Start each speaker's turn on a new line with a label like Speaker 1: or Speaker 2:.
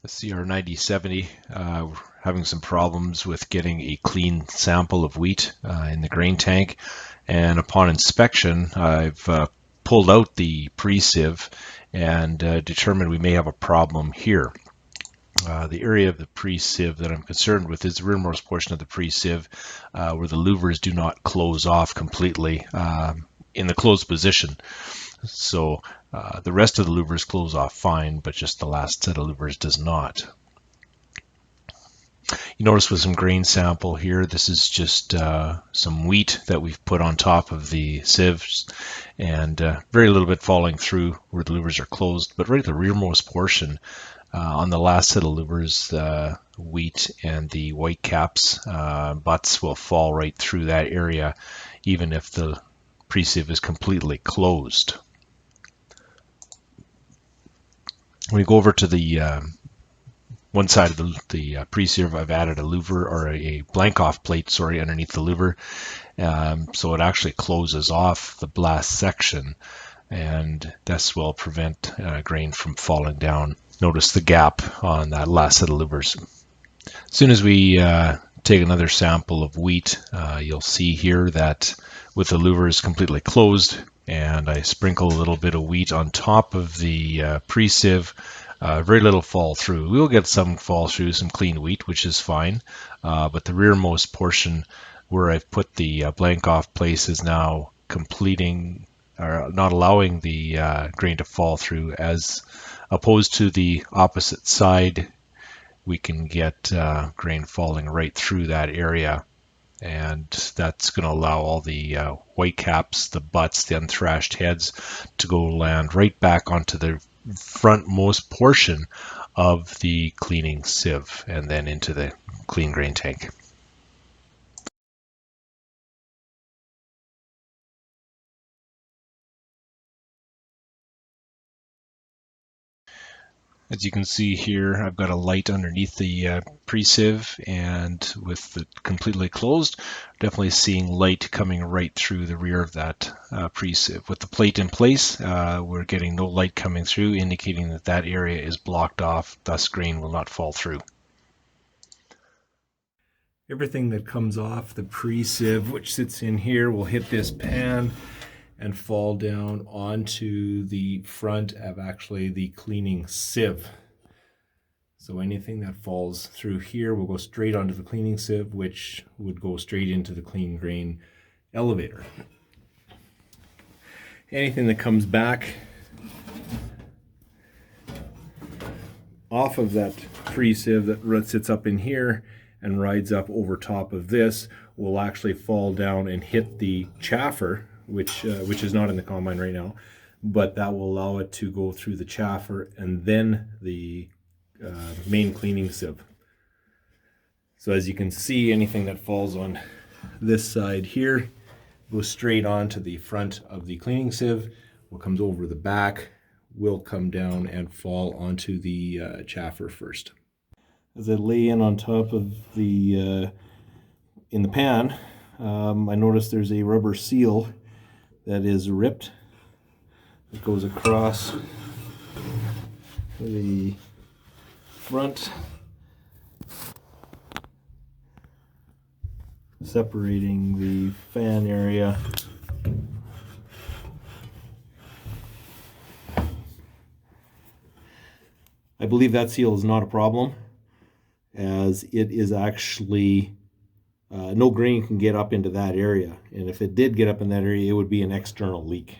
Speaker 1: The CR 9070, we're having some problems with getting a clean sample of wheat in the grain tank, and upon inspection I've pulled out the pre-sieve and determined we may have a problem here. The area of the pre-sieve that I'm concerned with is the rearmost portion of the pre-sieve where the louvers do not close off completely in the closed position. So the rest of the louvers close off fine, but just the last set of louvers does not. You notice with some grain sample here, this is just some wheat that we've put on top of the sieves, and very little bit falling through where the louvers are closed, but right at the rearmost portion on the last set of louvers, the wheat and the white caps butts will fall right through that area, even if the pre-sieve is completely closed. When we go over to the one side of the pre-sieve, I've added a louver, or a blank off plate, sorry, underneath the louver, so it actually closes off the blast section, and this will prevent grain from falling down. Notice the gap on that last set of louvers. As soon as we take another sample of wheat, you'll see here that with the louvers completely closed, and I sprinkle a little bit of wheat on top of the pre-sieve, very little fall through. We'll get some fall through, some clean wheat, which is fine, but the rearmost portion where I've put the blank off place is now completing, or not allowing the grain to fall through, as opposed to the opposite side. We can get grain falling right through that area, and that's going to allow all the white caps, the butts, the unthrashed heads to go land right back onto the frontmost portion of the cleaning sieve and then into the clean grain tank. As you can see here, I've got a light underneath the pre-sieve, and with it completely closed, definitely seeing light coming right through the rear of that pre-sieve. With the plate in place, we're getting no light coming through, indicating that that area is blocked off, thus grain will not fall through.
Speaker 2: Everything that comes off the pre-sieve, which sits in here, will hit this pan and fall down onto the front of actually the cleaning sieve. So anything that falls through here will go straight onto the cleaning sieve, which would go straight into the clean grain elevator. Anything that comes back off of that pre-sieve that sits up in here and rides up over top of this will actually fall down and hit the chaffer, which is not in the combine right now, but that will allow it to go through the chaffer and then the main cleaning sieve. So as you can see, anything that falls on this side here goes straight onto the front of the cleaning sieve. What comes over the back will come down and fall onto the chaffer first. As I lay in on top of the in the pan, I notice there's a rubber seal that is ripped. It goes across the front, separating the fan area. I believe that seal is not a problem, as it is actually no grain can get up into that area, and if it did get up in that area, it would be an external leak.